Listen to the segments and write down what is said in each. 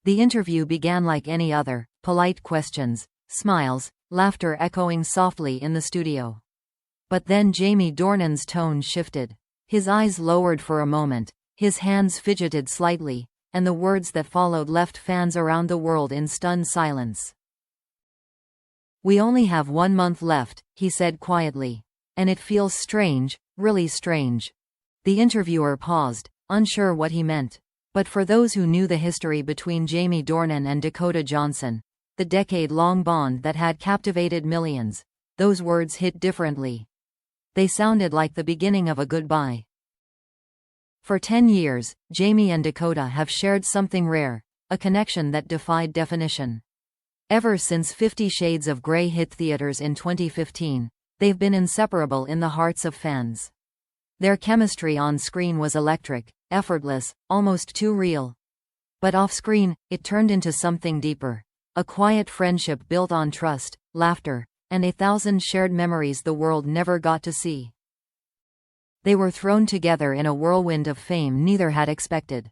The interview began like any other, polite questions, smiles, laughter echoing softly in the studio. But then Jamie Dornan's tone shifted. His eyes lowered for a moment, his hands fidgeted slightly, and the words that followed left fans around the world in stunned silence. "We only have 1 month left," he said quietly. "And it feels strange, really strange." The interviewer paused, unsure what he meant. But for those who knew the history between Jamie Dornan and Dakota Johnson, the decade-long bond that had captivated millions, those words hit differently. They sounded like the beginning of a goodbye. For 10 years, Jamie and Dakota have shared something rare, a connection that defied definition. Ever since 50 Shades of Grey hit theaters in 2015, they've been inseparable in the hearts of fans. Their chemistry on screen was electric, effortless, almost too real. But off-screen, it turned into something deeper. A quiet friendship built on trust, laughter, and 1,000 shared memories the world never got to see. They were thrown together in a whirlwind of fame neither had expected.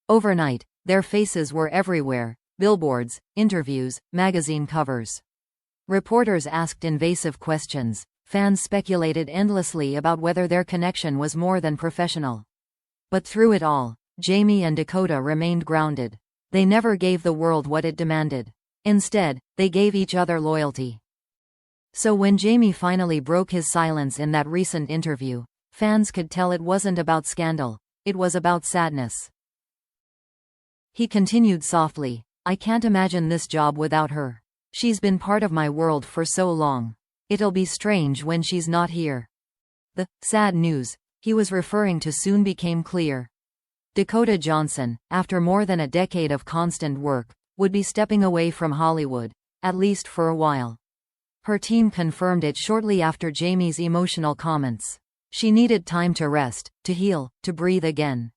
Overnight, their faces were everywhere: billboards, interviews, magazine covers. Reporters asked invasive questions. Fans speculated endlessly about whether their connection was more than professional. But through it all, Jamie and Dakota remained grounded. They never gave the world what it demanded. Instead, they gave each other loyalty. So when Jamie finally broke his silence in that recent interview, fans could tell it wasn't about scandal, it was about sadness. He continued softly, "I can't imagine this job without her. She's been part of my world for so long. It'll be strange when she's not here." The sad news he was referring to soon became clear. Dakota Johnson, after more than a decade of constant work, would be stepping away from Hollywood, at least for a while. Her team confirmed it shortly after Jamie's emotional comments. She needed time to rest, to heal, to breathe again.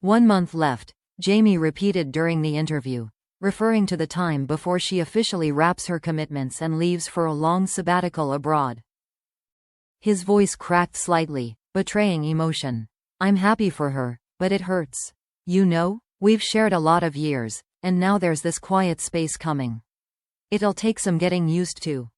1 month left, Jamie repeated during the interview, referring to the time before she officially wraps her commitments and leaves for a long sabbatical abroad. His voice cracked slightly, betraying emotion. "I'm happy for her, but it hurts. You know, we've shared a lot of years, and now there's this quiet space coming. It'll take some getting used to."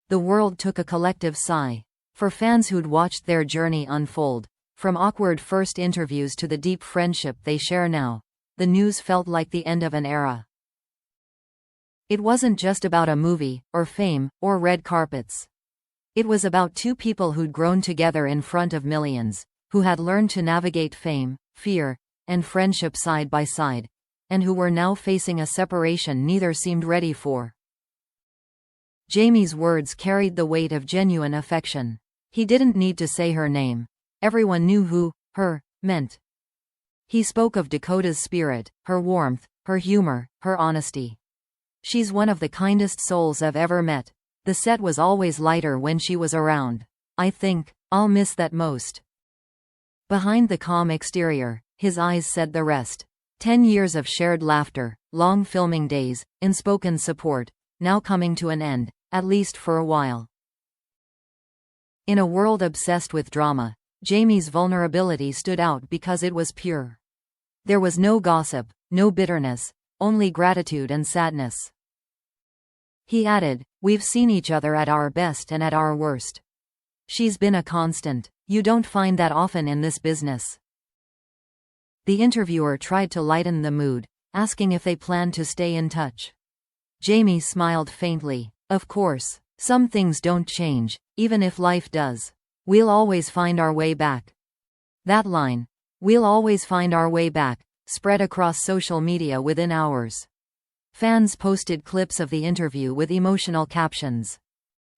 The world took a collective sigh. For fans who'd watched their journey unfold, from awkward first interviews to the deep friendship they share now, the news felt like the end of an era. It wasn't just about a movie, or fame, or red carpets. It was about two people who'd grown together in front of millions, who had learned to navigate fame, fear, and friendship side by side, and who were now facing a separation neither seemed ready for. Jamie's words carried the weight of genuine affection. He didn't need to say her name. Everyone knew who her meant. He spoke of Dakota's spirit, her warmth, her humor, her honesty. "She's one of the kindest souls I've ever met. The set was always lighter when she was around. I think I'll miss that most." Behind the calm exterior, his eyes said the rest. 10 years of shared laughter, long filming days, unspoken support, now coming to an end, at least for a while. In a world obsessed with drama, Jamie's vulnerability stood out because it was pure. There was no gossip, no bitterness, only gratitude and sadness. He added, "We've seen each other at our best and at our worst. She's been a constant. You don't find that often in this business." The interviewer tried to lighten the mood, asking if they planned to stay in touch. Jamie smiled faintly. "Of course. Some things don't change, even if life does. We'll always find our way back." That line, "we'll always find our way back," spread across social media within hours. Fans posted clips of the interview with emotional captions.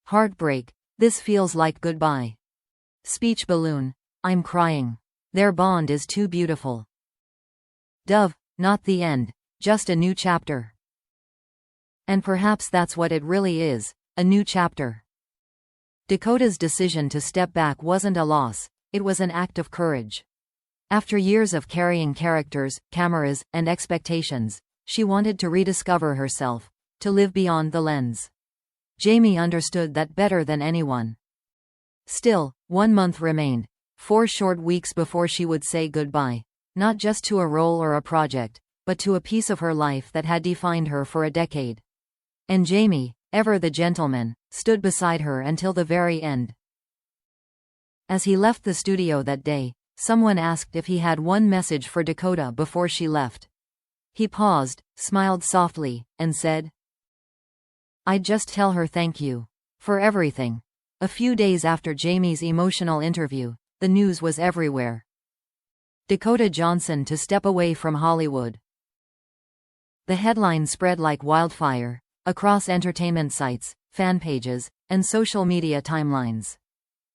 "Heartbreak, this feels like goodbye." "Speech balloon, I'm crying. Their bond is too beautiful." "Dove, not the end, just a new chapter." And perhaps that's what it really is, a new chapter. Dakota's decision to step back wasn't a loss, it was an act of courage. After years of carrying characters, cameras, and expectations, she wanted to rediscover herself, to live beyond the lens. Jamie understood that better than anyone. Still, 1 month remained, 4 short weeks before she would say goodbye, not just to a role or a project, but to a piece of her life that had defined her for a decade. And Jamie, ever the gentleman, stood beside her until the very end. As he left the studio that day, someone asked if he had one message for Dakota before she left. He paused, smiled softly, and said, "I'd just tell her thank you. For everything." A few days after Jamie's emotional interview, the news was everywhere. Dakota Johnson to step away from Hollywood. The headline spread like wildfire, across entertainment sites, fan pages, and social media timelines.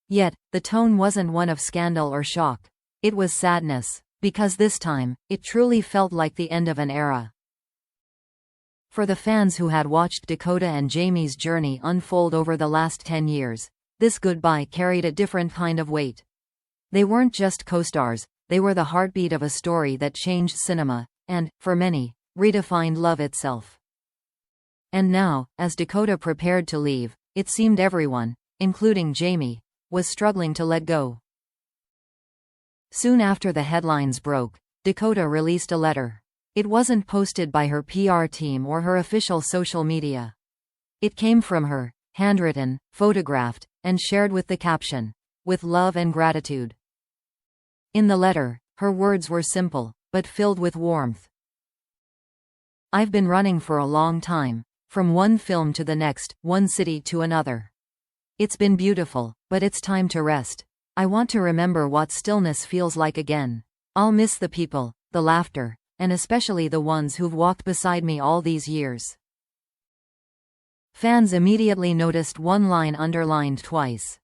Yet, the tone wasn't one of scandal or shock. It was sadness, because this time, it truly felt like the end of an era. For the fans who had watched Dakota and Jamie's journey unfold over the last 10 years, this goodbye carried a different kind of weight. They weren't just co-stars, they were the heartbeat of a story that changed cinema, and, for many, redefined love itself. And now, as Dakota prepared to leave, it seemed everyone, including Jamie, was struggling to let go. Soon after the headlines broke, Dakota released a letter. It wasn't posted by her PR team or her official social media. It came from her, handwritten, photographed, and shared with the caption, "With love and gratitude." In the letter, her words were simple, but filled with warmth. "I've been running for a long time, from one film to the next, one city to another. It's been beautiful, but it's time to rest. I want to remember what stillness feels like again. I'll miss the people, the laughter, and especially the ones who've walked beside me all these years." Fans immediately noticed one line underlined twice.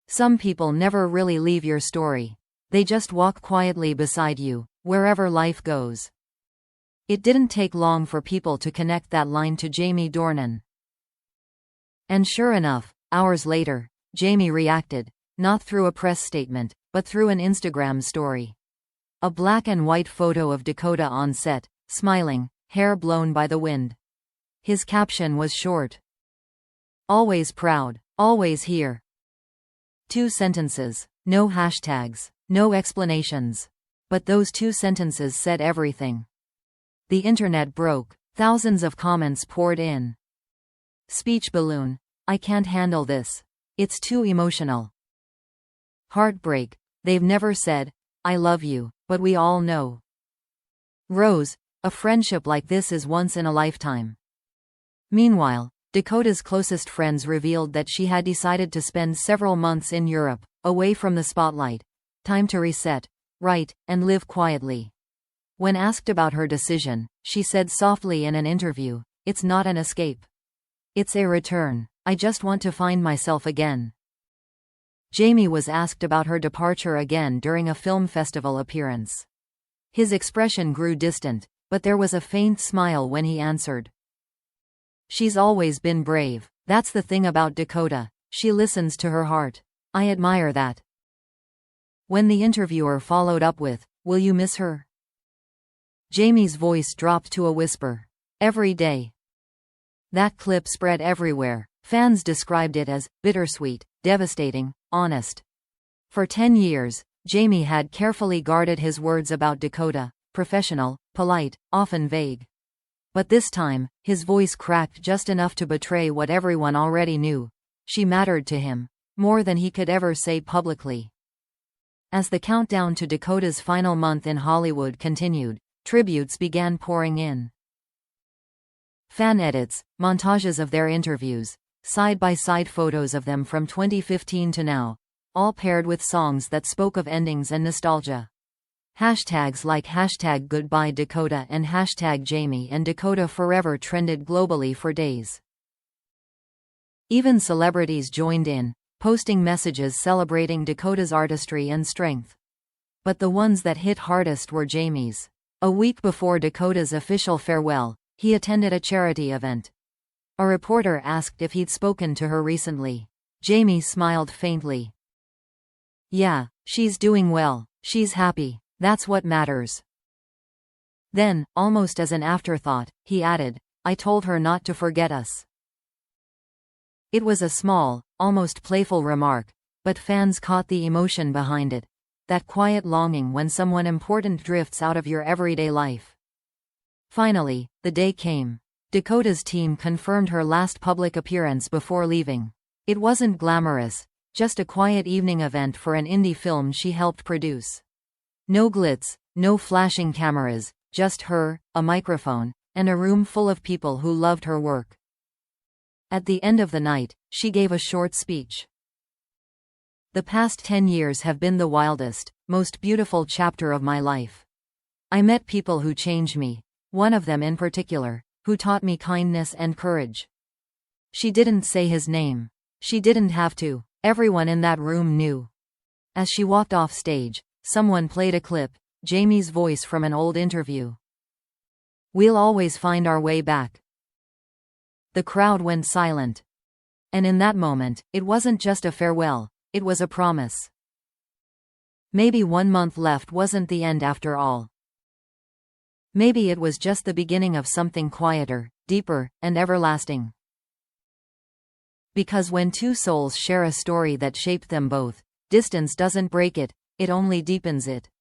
"Some people never really leave your story. They just walk quietly beside you, wherever life goes." It didn't take long for people to connect that line to Jamie Dornan. And sure enough, hours later, Jamie reacted, not through a press statement, but through an Instagram story. A black and white photo of Dakota on set, smiling, hair blown by the wind. His caption was short. "Always proud, always here." 2 sentences, no hashtags, no explanations. But those 2 sentences said everything. The internet broke, thousands of comments poured in. "Speech balloon. I can't handle this. It's too emotional." "Heartbreak. They've never said, 'I love you,' but we all know." "Rose. A friendship like this is once in a lifetime." Meanwhile, Dakota's closest friends revealed that she had decided to spend several months in Europe, away from the spotlight. Time to reset, write, and live quietly. When asked about her decision, she said softly in an interview, "It's not an escape. It's a return. I just want to find myself again." Jamie was asked about her departure again during a film festival appearance. His expression grew distant, but there was a faint smile when he answered. "She's always been brave. That's the thing about Dakota. She listens to her heart. I admire that." When the interviewer followed up with, "Will you miss her?" Jamie's voice dropped to a whisper. "Every day." That clip spread everywhere. Fans described it as bittersweet, devastating, honest. For 10 years, Jamie had carefully guarded his words about Dakota, professional, polite, often vague. But this time, his voice cracked just enough to betray what everyone already knew. She mattered to him, more than he could ever say publicly. As the countdown to Dakota's final month in Hollywood continued, tributes began pouring in. Fan edits, montages of their interviews, side-by-side photos of them from 2015 to now, all paired with songs that spoke of endings and nostalgia. Hashtags like #GoodbyeDakota and #Jamie and Dakota Forever trended globally for days. Even celebrities joined in, posting messages celebrating Dakota's artistry and strength. But the ones that hit hardest were Jamie's. A week before Dakota's official farewell, he attended a charity event. A reporter asked if he'd spoken to her recently. Jamie smiled faintly. "Yeah, she's doing well, she's happy, that's what matters." Then, almost as an afterthought, he added, "I told her not to forget us." It was a small, almost playful remark, but fans caught the emotion behind it. That quiet longing when someone important drifts out of your everyday life. Finally, the day came. Dakota's team confirmed her last public appearance before leaving. It wasn't glamorous, just a quiet evening event for an indie film she helped produce. No glitz, no flashing cameras, just her, a microphone, and a room full of people who loved her work. At the end of the night, she gave a short speech. The past 10 years have been the wildest, most beautiful chapter of my life. I met people who changed me, one of them in particular, who taught me kindness and courage. She didn't say his name. She didn't have to. Everyone in that room knew. As she walked off stage, someone played a clip, Jamie's voice from an old interview. "We'll always find our way back." The crowd went silent. And in that moment, it wasn't just a farewell, it was a promise. Maybe 1 month left wasn't the end after all. Maybe it was just the beginning of something quieter, deeper, and everlasting. Because when two souls share a story that shaped them both, distance doesn't break it, it only deepens it.